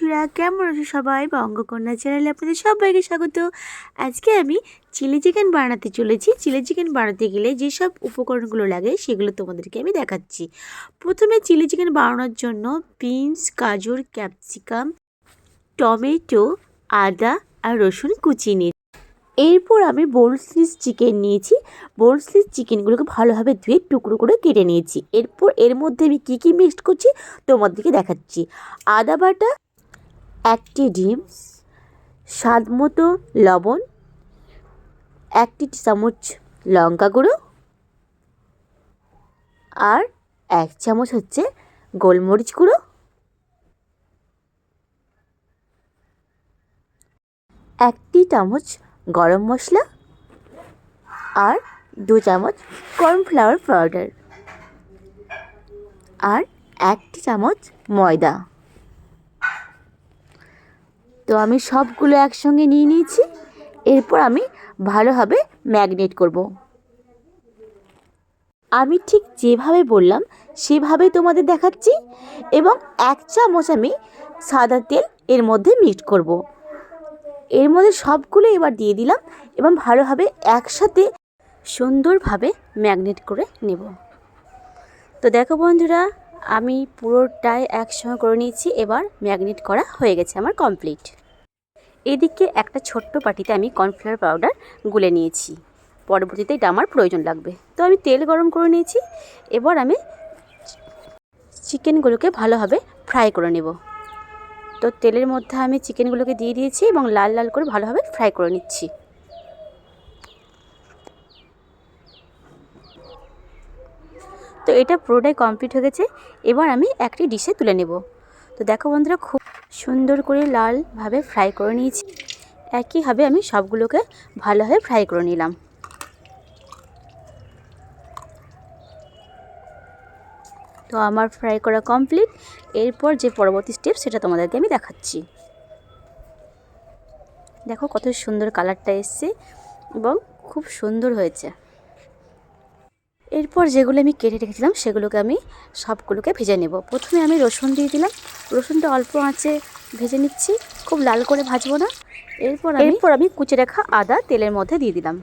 বন্ধুরা, কেমন আছো সবাই? বঙ্গকন্যা চ্যানেলে আপনাদের সবাইকে স্বাগত। আজকে আমি চিলি চিকেন বানাতে চলেছি। চিলি চিকেন বানাতে গেলে যেসব উপকরণগুলো লাগে সেগুলো তোমাদেরকে আমি দেখাচ্ছি। প্রথমে চিলি চিকেন বানানোর জন্য বিনস, গাজর, ক্যাপসিকাম, টমেটো, আদা আর রসুন কুচি নিয়েছি। এরপর আমি বোনলেস চিকেন নিয়েছি। বোনলেস চিকেনগুলোকে ভালোভাবে ধুয়ে টুকরো করে কেটে নিয়েছি। এরপর এর মধ্যে আমি কী কী মিক্সড করছি তোমাদেরকে দেখাচ্ছি। আদা বাটা, একটি ডিম, স্বাদ মতো লবণ, 1 চামচ লঙ্কা গুঁড়ো আর 1 চামচ হচ্ছে গোলমরিচ গুঁড়ো, 1 চামচ গরম মশলা আর 2 চামচ কর্নফ্লাওয়ার পাউডার আর 1 চামচ ময়দা। তো আমি সবগুলো একসঙ্গে নিয়ে নিয়েছি। এরপর আমি ভালোভাবে ম্যারিনেট করব। আমি ঠিক যেভাবে বললাম সেভাবেই তোমাদের দেখাচ্ছি এবং 1 চামচ আমি সাদা তেল এর মধ্যে মিক্স করব। এর মধ্যে সবগুলো এবার দিয়ে দিলাম এবং ভালোভাবে একসাথে সুন্দরভাবে ম্যারিনেট করে নেব। তো দেখো বন্ধুরা, আমি পুরোটাই একসঙ্গে করে নিয়েছি। এবার ম্যারিনেট করা হয়ে গেছে আমার কমপ্লিট। এদিকে একটা ছোট্ট বাটিতে আমি কর্নফ্লাওয়ার পাউডার গুলে নিয়েছি, পরবর্তীতে এটা আমার প্রয়োজন লাগবে। তো আমি তেল গরম করে নিয়েছি। এবার আমি চিকেনগুলোকে ভালোভাবে ফ্রাই করে নেব। তো তেলের মধ্যে আমি চিকেনগুলোকে দিয়ে দিয়েছি এবং লাল লাল করে ভালোভাবে ফ্রাই করে নিচ্ছি। তো এটা পুরোটাই কমপ্লিট হয়ে গেছে। এবার আমি একটি ডিশে তুলে নেব। তো দেখো বন্ধুরা, খুব সুন্দর করে লালভাবে ফ্রাই করে নিয়েছি। একইভাবে আমি সবগুলোকে ভালোভাবে ফ্রাই করে নিলাম। তো আমার ফ্রাই করা কমপ্লিট। এরপর যে পরবর্তী স্টেপ সেটা তোমাদেরকে আমি দেখাচ্ছি। দেখো কত সুন্দর কালারটা এসছে এবং খুব সুন্দর হয়েছে। এরপর যেগুলো আমি কেটে রেখেছিলাম সেগুলোকে আমি সবগুলোকে ভেজে নেব। প্রথমে আমি রসুন দিয়ে দিলাম। রসুনটা অল্প আঁচে ভেজে নিচ্ছি, খুব লাল করে ভাজবো না। এরপর আমি কুচে রাখা আদা তেলের মধ্যে দিয়ে দিলাম।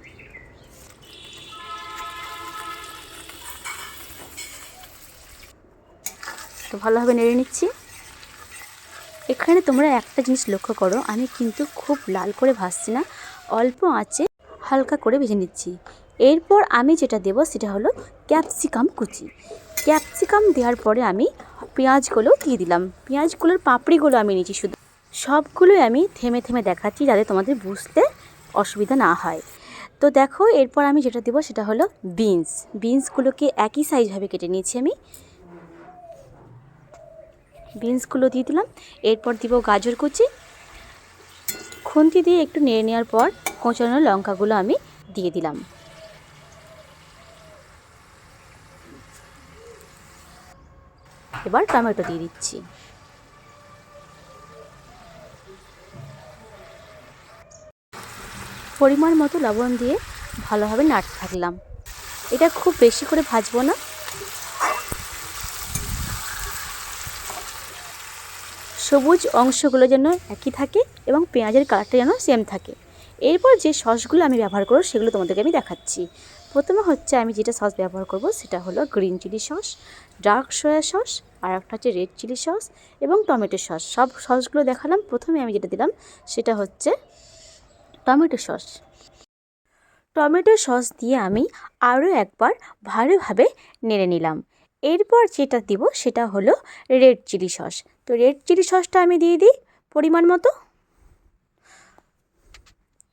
তো ভালোভাবে নেড়ে নিচ্ছি। এখানে তোমরা একটা জিনিস লক্ষ্য করো, আমি কিন্তু খুব লাল করে ভাজছি না, অল্প আঁচে হালকা করে ভেজে নিচ্ছি। এরপর আমি যেটা দেব সেটা হলো ক্যাপসিকাম কুচি। ক্যাপসিকাম দেওয়ার পরে আমি পেঁয়াজগুলো দিয়ে দিলাম। পেঁয়াজগুলোর পাপড়িগুলো আমি নিয়েছি শুধু। সবগুলোই আমি থেমে থেমে দেখাচ্ছি যাতে তোমাদের বুঝতে অসুবিধা না হয়। তো দেখো, এরপর আমি যেটা দেবো সেটা হলো বিনসগুলোকে একই সাইজভাবে কেটে নিয়েছি আমি। বিনসগুলো দিয়ে দিলাম। এরপর দিব গাজর কুচি। খুন্তি দিয়ে একটু নেড়ে নেওয়ার পর কোঁচানো লঙ্কাগুলো আমি দিয়ে দিলাম। এবার টমেটো দিয়ে দিচ্ছি। পরিমাণ মতো লবণ দিয়ে ভালোভাবে নাড়তে থাকলাম। এটা খুব বেশি করে ভাজবো না। সবুজ অংশগুলো যেন একই থাকে এবং পেঁয়াজের কালারটা যেন সেম থাকে। এরপর যে সসগুলো আমি ব্যবহার করব সেগুলো তোমাদেরকে আমি দেখাচ্ছি। প্রথমে হচ্ছে আমি যেটা সস ব্যবহার করব সেটা হলো green chilli sauce, dark soya sauce, আর একটা হচ্ছে রেড চিলি সস এবং টমেটো সস। সব সসগুলো দেখালাম। প্রথমে আমি যেটা দিলাম সেটা হচ্ছে টমেটো সস। টমেটো সস দিয়ে আমি আরও একবার ভালোভাবে নেড়ে নিলাম। এরপর যেটা দিব সেটা হলো রেড চিলি সস। তো রেড চিলি সসটা আমি দিয়ে দিই পরিমাণ মতো।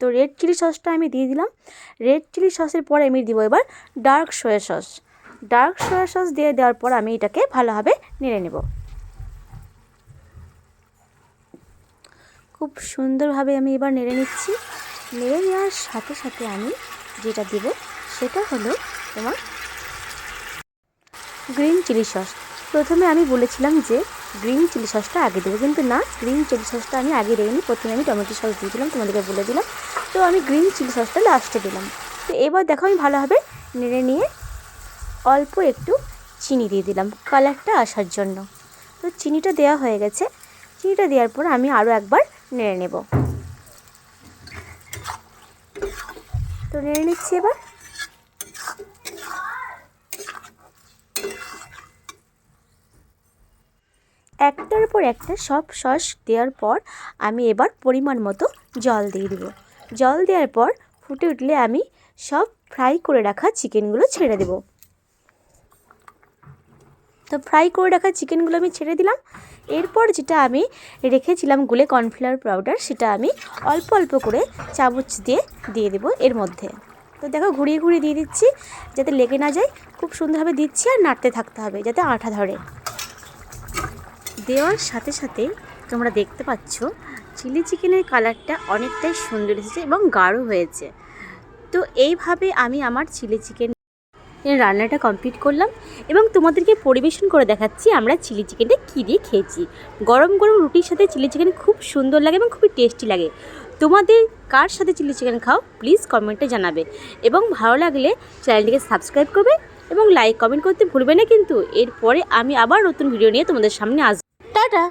তো রেড চিলি সসটা আমি দিয়ে দিলাম। রেড চিলি সসের পরে আমি দিব এবার dark soya sauce. Dark soya sauce দিয়ে দেওয়ার পর আমি এটাকে ভালোভাবে নেড়ে নেব। খুব সুন্দরভাবে আমি এবার নেড়ে নিচ্ছি। নেড়ে নেওয়ার সাথে সাথে আমি যেটা দেব সেটা হলো তোমার গ্রিন চিলি সস। প্রথমে আমি বলেছিলাম যে গ্রিন চিলি সসটা আগে দেবো, কিন্তু না, গ্রিন চিলি সসটা আমি আগে দিইনি। প্রথমে আমি টমেটো সস দিয়েছিলাম, তোমাদেরকে বলে দিলাম। তো আমি গ্রিন চিলি সসটা লাস্টে দিলাম। তো এবার দেখো আমি ভালোভাবে নেড়ে নিয়ে অল্প একটু চিনি দিয়ে দিলাম কালারটা আসার জন্য। তো চিনিটা দেওয়া হয়ে গেছে। চিনিটা দেওয়ার পর আমি আরও একবার নেড়ে নেব। তো নেড়ে নিচ্ছি এবার। একটার পর একটা সব সস দেওয়ার পর আমি এবার পরিমাণ মতো জল দিয়ে দেবো। জল দেওয়ার পর ফুটে উঠলে আমি সব ফ্রাই করে রাখা চিকেনগুলো ছেড়ে দেব। তো ফ্রাই করে রাখা চিকেনগুলো আমি ছেড়ে দিলাম। এরপর যেটা আমি রেখেছিলাম গুলে কর্নফ্লাওয়ার পাউডার, সেটা আমি অল্প অল্প করে চামচ দিয়ে দেবো এর মধ্যে। তো দেখো ঘুরিয়ে ঘুরিয়ে দিয়ে দিচ্ছি যাতে লেগে না যায়। খুব সুন্দরভাবে দিচ্ছি আর নাড়তে থাকতে হবে যাতে আঠা ধরে। দেওয়ার সাথে সাথে তোমরা দেখতে পাচ্ছ চিলি চিকেনের কালারটা অনেকটাই সুন্দর এসেছে এবং গাঢ় হয়েছে। তো এইভাবে আমি আমার চিলি চিকেন রান্নাটা কমপ্লিট করলাম এবং তোমাদেরকে পরিবেশন করে দেখাচ্ছি আমরা চিলি চিকেনটা কী দিয়ে খেয়েছি। গরম গরম রুটির সাথে চিলি চিকেন খুব সুন্দর লাগে এবং খুবই টেস্টি লাগে। তোমাদের কার সাথে চিলি চিকেন খাও প্লিজ কমেন্টে জানাবে এবং ভালো লাগলে চ্যানেলটিকে সাবস্ক্রাইব করবে এবং লাইক কমেন্ট করতে ভুলবে না কিন্তু। এরপরে আমি আবার নতুন ভিডিও নিয়ে তোমাদের সামনে আসবো। টাটা।